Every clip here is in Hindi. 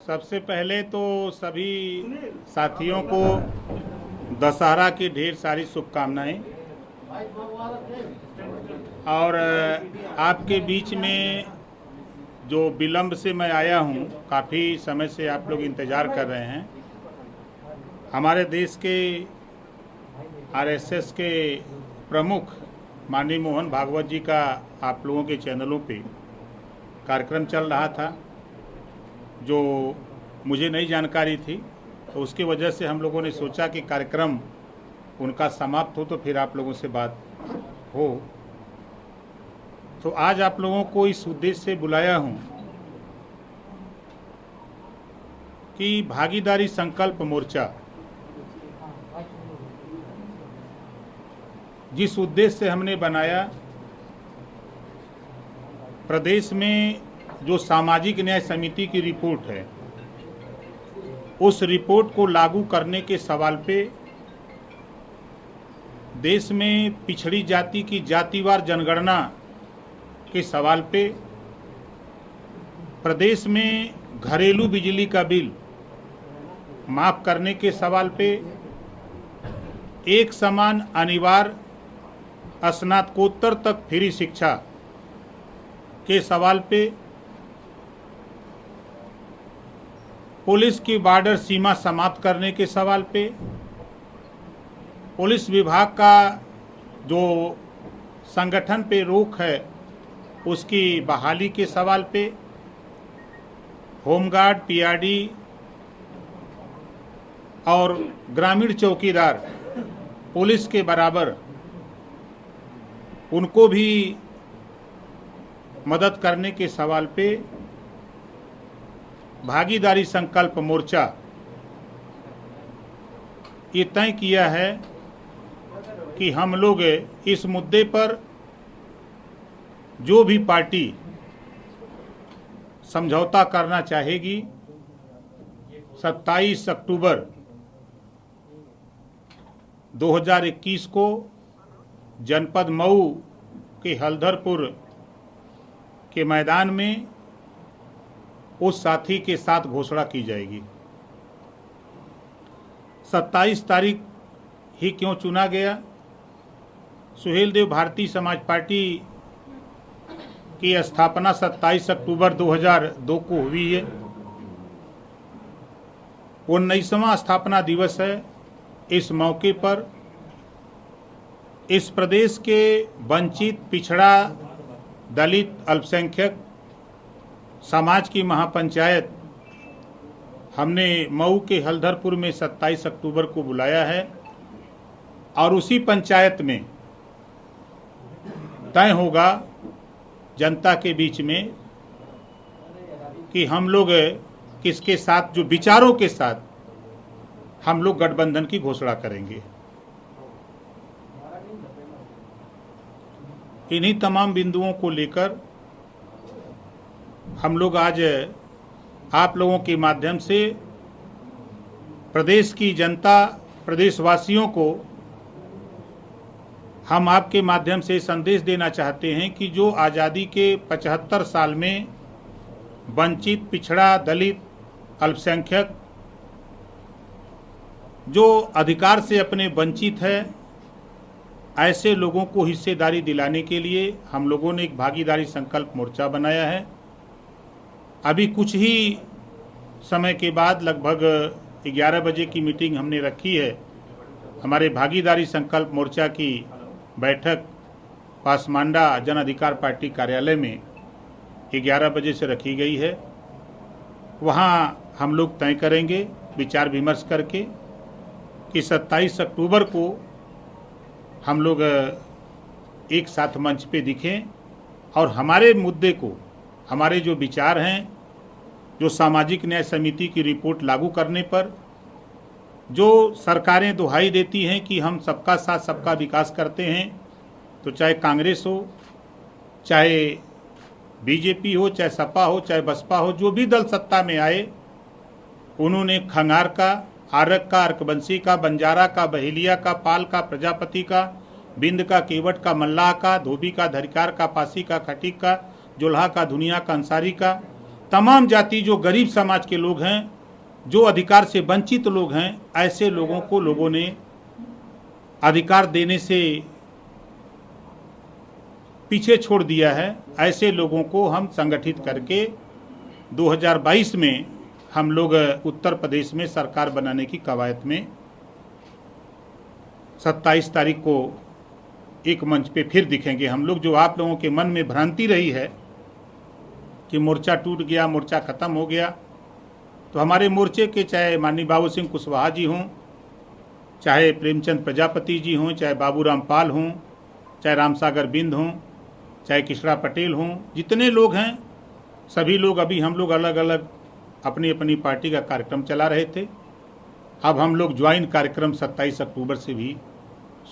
सबसे पहले तो सभी साथियों को दशहरा की ढेर सारी शुभकामनाएं। और आपके बीच में जो विलंब से मैं आया हूं, काफ़ी समय से आप लोग इंतज़ार कर रहे हैं। हमारे देश के आरएसएस के प्रमुख माननीय मोहन भागवत जी का आप लोगों के चैनलों पे कार्यक्रम चल रहा था, जो मुझे नई जानकारी थी, तो उसकी वजह से हम लोगों ने सोचा कि कार्यक्रम उनका समाप्त हो तो फिर आप लोगों से बात हो। तो आज आप लोगों को इस उद्देश्य से बुलाया हूं कि भागीदारी संकल्प मोर्चा जिस उद्देश्य से हमने बनाया, प्रदेश में जो सामाजिक न्याय समिति की रिपोर्ट है, उस रिपोर्ट को लागू करने के सवाल पे देश में पिछड़ी जाति की जातिवार जनगणना के सवाल पे, प्रदेश में घरेलू बिजली का बिल माफ करने के सवाल पे, एक समान अनिवार्य स्नातकोत्तर तक फ्री शिक्षा के सवाल पे, पुलिस की बॉर्डर सीमा समाप्त करने के सवाल पे, पुलिस विभाग का जो संगठन पे रोक है उसकी बहाली के सवाल पे, होमगार्ड, पीआरडी और ग्रामीण चौकीदार पुलिस के बराबर उनको भी मदद करने के सवाल पे भागीदारी संकल्प मोर्चा ये तय किया है कि हम लोग इस मुद्दे पर जो भी पार्टी समझौता करना चाहेगी, 27 अक्टूबर 2021 को जनपद मऊ के हल्दरपुर के मैदान में उस साथी के साथ घोषणा की जाएगी। 27 तारीख ही क्यों चुना गया? सुहेलदेव भारतीय समाज पार्टी की स्थापना 27 अक्टूबर 2002 को हुई है। 19वां स्थापना दिवस है। इस मौके पर इस प्रदेश के वंचित, पिछड़ा, दलित, अल्पसंख्यक समाज की महापंचायत हमने मऊ के हल्दरपुर में 27 अक्टूबर को बुलाया है और उसी पंचायत में तय होगा जनता के बीच में कि हम लोग किसके साथ, जो विचारों के साथ हम लोग गठबंधन की घोषणा करेंगे। इन्हीं तमाम बिंदुओं को लेकर हम लोग आज आप लोगों के माध्यम से प्रदेश की जनता, प्रदेशवासियों को हम आपके माध्यम से संदेश देना चाहते हैं कि जो आज़ादी के 75 साल में वंचित, पिछड़ा, दलित, अल्पसंख्यक जो अधिकार से अपने वंचित है, ऐसे लोगों को हिस्सेदारी दिलाने के लिए हम लोगों ने एक भागीदारी संकल्प मोर्चा बनाया है। अभी कुछ ही समय के बाद लगभग 11 बजे की मीटिंग हमने रखी है। हमारे भागीदारी संकल्प मोर्चा की बैठक पासमांडा जन अधिकार पार्टी कार्यालय में 11 बजे से रखी गई है। वहाँ हम लोग तय करेंगे विचार विमर्श करके कि 27 अक्टूबर को हम लोग एक साथ मंच पे दिखें और हमारे मुद्दे को, हमारे जो विचार हैं, जो सामाजिक न्याय समिति की रिपोर्ट लागू करने पर जो सरकारें दुहाई देती हैं कि हम सबका साथ सबका विकास करते हैं, तो चाहे कांग्रेस हो, चाहे बीजेपी हो, चाहे सपा हो, चाहे बसपा हो, जो भी दल सत्ता में आए, उन्होंने खंगार का, आरक का, अर्कबंसी का, बंजारा का, बहेलिया का, पाल का, प्रजापति का, बिंद का, केवट का, मल्लाह का, धोबी का, धरिकार का, पासी का, खटीक का, जोल्हा का, दुनिया का, अंसारी का तमाम जाति जो गरीब समाज के लोग हैं, जो अधिकार से वंचित लोग हैं, ऐसे लोगों को लोगों ने अधिकार देने से पीछे छोड़ दिया है। ऐसे लोगों को हम संगठित करके 2022 में हम लोग उत्तर प्रदेश में सरकार बनाने की कवायद में 27 तारीख को एक मंच पे फिर दिखेंगे हम लोग। जो आप लोगों के मन में भ्रांति रही है कि मोर्चा टूट गया, मोर्चा खत्म हो गया, तो हमारे मोर्चे के चाहे माननीय बाबू सिंह कुशवाहा जी हों, चाहे प्रेमचंद प्रजापति जी हों, चाहे बाबूराम पाल हों, चाहे रामसागर बिंद हों, चाहे किशोर पटेल हों, जितने लोग हैं सभी लोग अभी हम लोग अलग अलग अपनी अपनी पार्टी का कार्यक्रम चला रहे थे। अब हम लोग ज्वाइन कार्यक्रम 27 अक्टूबर से भी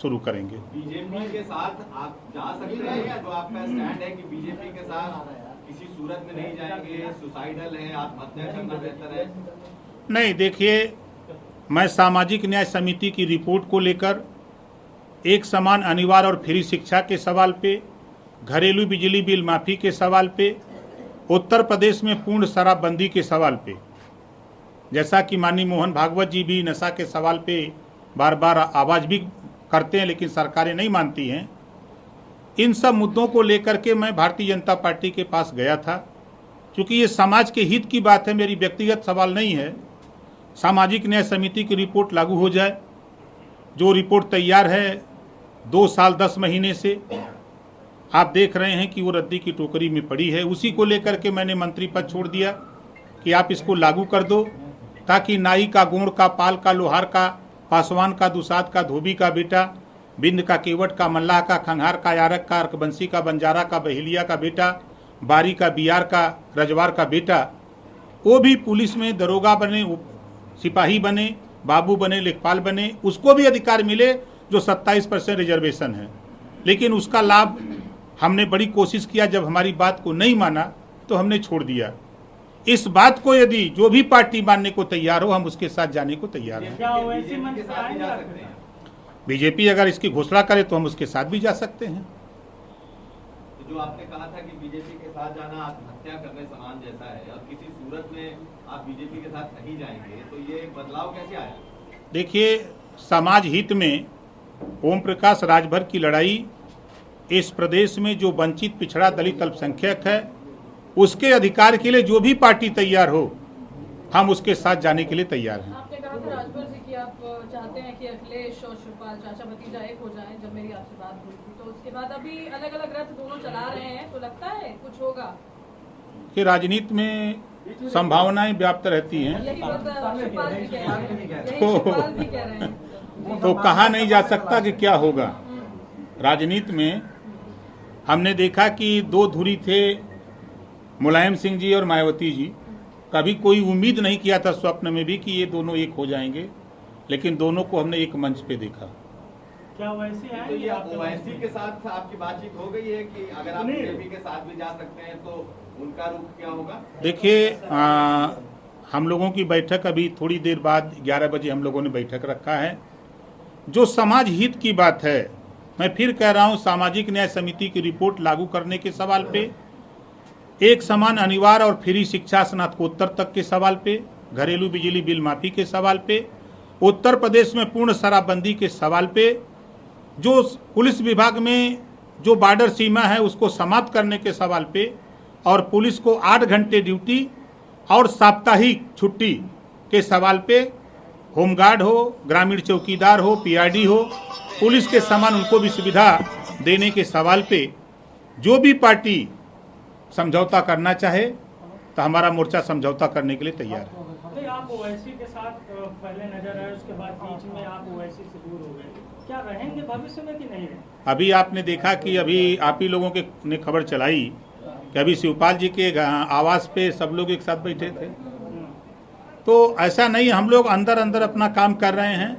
शुरू करेंगे। बीजेपी के साथ आप जा सकते हैं या जो आपका स्टैंड है कि बीजेपी के साथ किसी सूरत में नहीं जाएंगे, सुसाइडल है, आत्महत्या करना बेहतर है? नहीं, देखिए, मैं सामाजिक न्याय समिति की रिपोर्ट को लेकर एक समान अनिवार्य और फ्री शिक्षा के सवाल पे, घरेलू बिजली बिल माफी के सवाल पे, उत्तर प्रदेश में पूर्ण शराबबंदी के सवाल पे, जैसा कि माननीय मोहन भागवत जी भी नशा के सवाल पे बार बार आवाज़ भी करते हैं लेकिन सरकारें नहीं मानती हैं। इन सब मुद्दों को लेकर के मैं भारतीय जनता पार्टी के पास गया था, क्योंकि ये समाज के हित की बात है, मेरी व्यक्तिगत सवाल नहीं है। सामाजिक न्याय समिति की रिपोर्ट लागू हो जाए, जो रिपोर्ट तैयार है 2 साल 10 महीने से आप देख रहे हैं कि वो रद्दी की टोकरी में पड़ी है। उसी को लेकर के मैंने मंत्री पद छोड़ दिया कि आप इसको लागू कर दो, ताकि नाई का, गोंड का, पाल का, लोहार का, पासवान का, दुसाद का, धोबी का बेटा, बिंद का, केवट का, मल्लाह का, खंघार का, यारक का, अर्कबंसी का, बंजारा का, बहेलिया का बेटा, बारी का, बियार का, रजवार का बेटा, वो भी पुलिस में दरोगा बने, सिपाही बने, बाबू बने, लेखपाल बने, उसको भी अधिकार मिले जो 27% रिजर्वेशन है। लेकिन उसका लाभ हमने बड़ी कोशिश किया, जब हमारी बात को नहीं माना तो हमने छोड़ दिया। इस बात को यदि जो भी पार्टी मानने को तैयार हो, हम उसके साथ जाने को तैयार हैं। बीजेपी अगर इसकी घोषणा करे तो हम उसके साथ भी जा सकते हैं। तो जो आपने कहा था कि बीजेपी के साथ जाना आत्महत्या करने समान जैसा है, और किसी सूरत में आप बीजेपी के साथ नहीं जाएंगे, तो ये बदलाव कैसे आया? देखिए, समाज हित में ओम प्रकाश राजभर की लड़ाई, इस प्रदेश में जो वंचित, पिछड़ा, दलित, अल्पसंख्यक है, उसके अधिकार के लिए जो भी पार्टी तैयार हो, हम उसके साथ जाने के लिए तैयार हैं। आपने कहा था राजभर जी कि आप चाहते हैं कि अखिलेश और शिवपाल चाचा भतीजा एक हो जाएं, जब मेरी आपसे बात हुई थी, तो उसके बाद अभी अलग अलग रथ दोनों चला रहे हैं, तो लगता है कुछ होगा? कि राजनीति में संभावनाएं व्याप्त रहती हैं, यही शिवपाल भी कह रहे हैं। तो कहा नहीं जा सकता कि क्या होगा। राजनीति में हमने देखा कि 2 धुरी थे, मुलायम सिंह जी और मायावती जी। कभी कोई उम्मीद नहीं किया था स्वप्न में भी कि ये दोनों एक हो जाएंगे, लेकिन दोनों को हमने एक मंच पे देखा। क्या ओवैसी है? तो ये ओवैसी के साथ आपकी बातचीत हो गई है कि अगर आप बीजेपी के साथ भी जा सकते हैं तो उनका रुख क्या होगा? देखिए, हम लोगों की बैठक अभी थोड़ी देर बाद 11 बजे हम लोगों ने बैठक रखा है। जो समाज हित की बात है, मैं फिर कह रहा हूं, सामाजिक न्याय समिति की रिपोर्ट लागू करने के सवाल पे, एक समान अनिवार्य और फ्री शिक्षा स्नातकोत्तर तक के सवाल पे, घरेलू बिजली बिल माफी के सवाल पे, उत्तर प्रदेश में पूर्ण शराबबंदी के सवाल पे, जो पुलिस विभाग में जो बॉर्डर सीमा है उसको समाप्त करने के सवाल पे, और पुलिस को 8 घंटे ड्यूटी और साप्ताहिक छुट्टी के सवाल पे, होमगार्ड हो, ग्रामीण चौकीदार हो, पीआरडी हो, पुलिस के समान उनको भी सुविधा देने के सवाल पे जो भी पार्टी समझौता करना चाहे तो हमारा मोर्चा समझौता करने के लिए तैयार है। आप ओवैसी के साथ पहले नजर आए, उसके बाद बीच में आप ओवैसी से दूर हो गए, क्या रहेंगे भविष्य में कि नहीं? अभी आपने देखा कि अभी आप ही लोगों के ने खबर चलाई कि अभी शिवपाल जी के आवास पे सब लोग एक साथ बैठे थे। तो ऐसा नहीं, हम लोग अंदर अंदर अपना काम कर रहे हैं।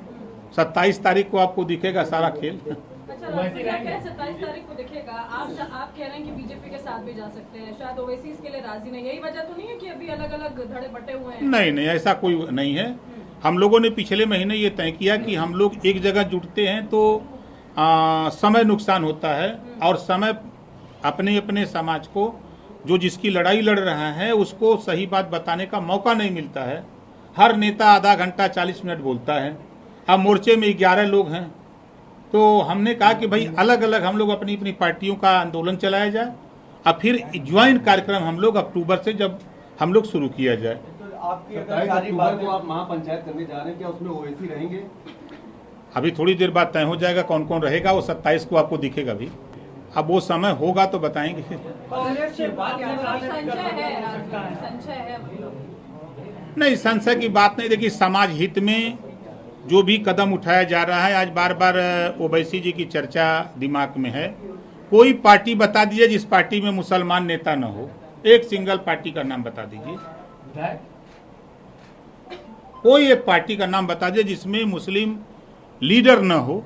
27 तारीख को आपको दिखेगा सारा खेल। अच्छा, 27 तारीख को दिखेगा। आप कह रहे हैं कि बीजेपी के साथ भी जा सकते हैं, शायद ओवैसी इसके लिए राजी नहीं। यही वजह तो नहीं है कि अभी अलग अलग धड़े बटे हुए हैं? नहीं, ऐसा कोई नहीं है। हम लोगों ने पिछले महीने ये तय किया कि हम लोग एक जगह जुटते हैं तो समय नुकसान होता है, और समय अपने अपने समाज को जो जिसकी लड़ाई लड़ रहा है उसको सही बात बताने का मौका नहीं मिलता है। हर नेता आधा घंटा 40 मिनट बोलता है। अब मोर्चे में 11 लोग हैं, तो हमने कहा कि भाई अलग अलग हम लोग अपनी अपनी पार्टियों का आंदोलन चलाया जाए और फिर ज्वाइंट कार्यक्रम हम लोग अक्टूबर से जब हम लोग शुरू किया जाए। तो आपकी अगर सारी बातों आप महापंचायत करने जा रहे हैं, क्या उसमें ओवैसी रहेंगे? अभी थोड़ी देर बाद तय हो जाएगा कौन कौन रहेगा, वो 27 को आपको दिखेगा भी। अब वो समय होगा तो बताएंगे। नहीं, संशय की बात नहीं। देखिए, समाज हित में जो भी कदम उठाया जा रहा है, आज बार बार ओवैसी जी की चर्चा दिमाग में है। कोई पार्टी बता दीजिए जिस पार्टी में मुसलमान नेता न हो, एक सिंगल पार्टी का नाम बता दीजिए। कोई एक पार्टी का नाम बता दीजिए जिसमें मुस्लिम लीडर न हो।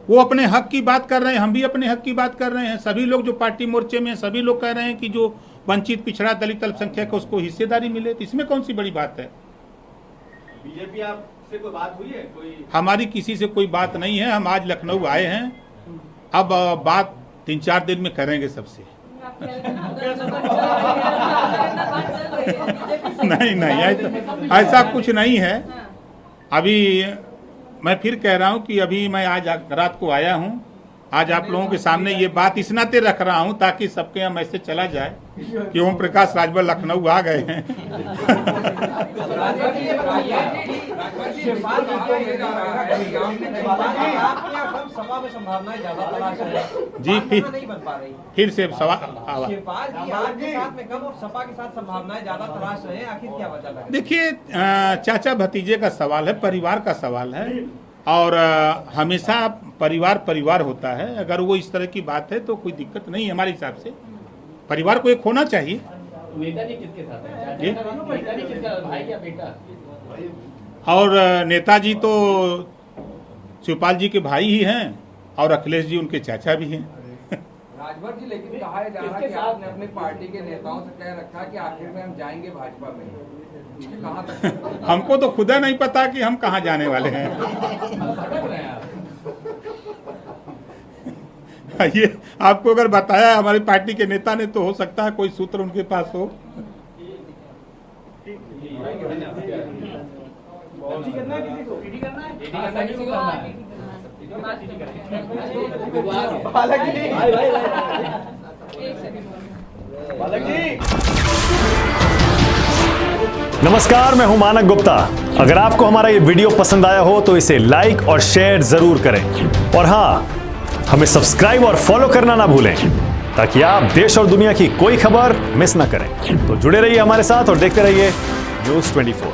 वो अपने हक की बात कर रहे हैं, हम भी अपने हक की बात कर रहे हैं। सभी लोग जो पार्टी मोर्चे में, सभी लोग कह रहे हैं कि जो वंचित, पिछड़ा, दलित, अल्पसंख्यक है उसको हिस्सेदारी मिले। तो इसमें कौन सी बड़ी बात है? बीजेपी आपसे कोई बात हुई है? कोई हमारी किसी से कोई बात नहीं है। हम आज लखनऊ आए हैं, अब बात 3-4 दिन में करेंगे सबसे। नहीं, ऐसा कुछ नहीं है। अभी मैं फिर कह रहा हूं कि अभी मैं आज रात को आया हूं, आज आप लोगों के सामने ये बात इस नाते रख रहा हूं ताकि सबके यहाँ मैसेज चला जाए कि ओम प्रकाश राजभर लखनऊ आ गए हैं। जी, फिर से सवाल। देखिए, चाचा भतीजे का सवाल है, परिवार का सवाल है, और हमेशा परिवार परिवार होता है। अगर वो इस तरह की बात है तो कोई दिक्कत नहीं है हमारे हिसाब से। परिवार को एक होना चाहिए। नेताजी किसके साथ है? नेताजी किसका भाई या बेटा? और नेताजी तो शिवपाल जी के भाई ही हैं और अखिलेश जी उनके चाचा भी हैं। राजभर जी, लेकिन कहा जा रहा है कि आपने अपनी पार्टी के नेताओं से कह रखा कि आखिर में हम जाएंगे भाजपा में, कहाँ तक? हमको तो खुदा नहीं पता कि हम कहाँ जाने वाले हैं। ये आपको अगर बताया हमारी पार्टी के नेता ने तो हो सकता है कोई सूत्र उनके पास हो। नमस्कार, मैं हूं मानक गुप्ता। अगर आपको हमारा ये वीडियो पसंद आया हो तो इसे लाइक और शेयर जरूर करें, और हां, हमें सब्सक्राइब और फॉलो करना ना भूलें ताकि आप देश और दुनिया की कोई खबर मिस ना करें। तो जुड़े रहिए हमारे साथ और देखते रहिए न्यूज़ 24।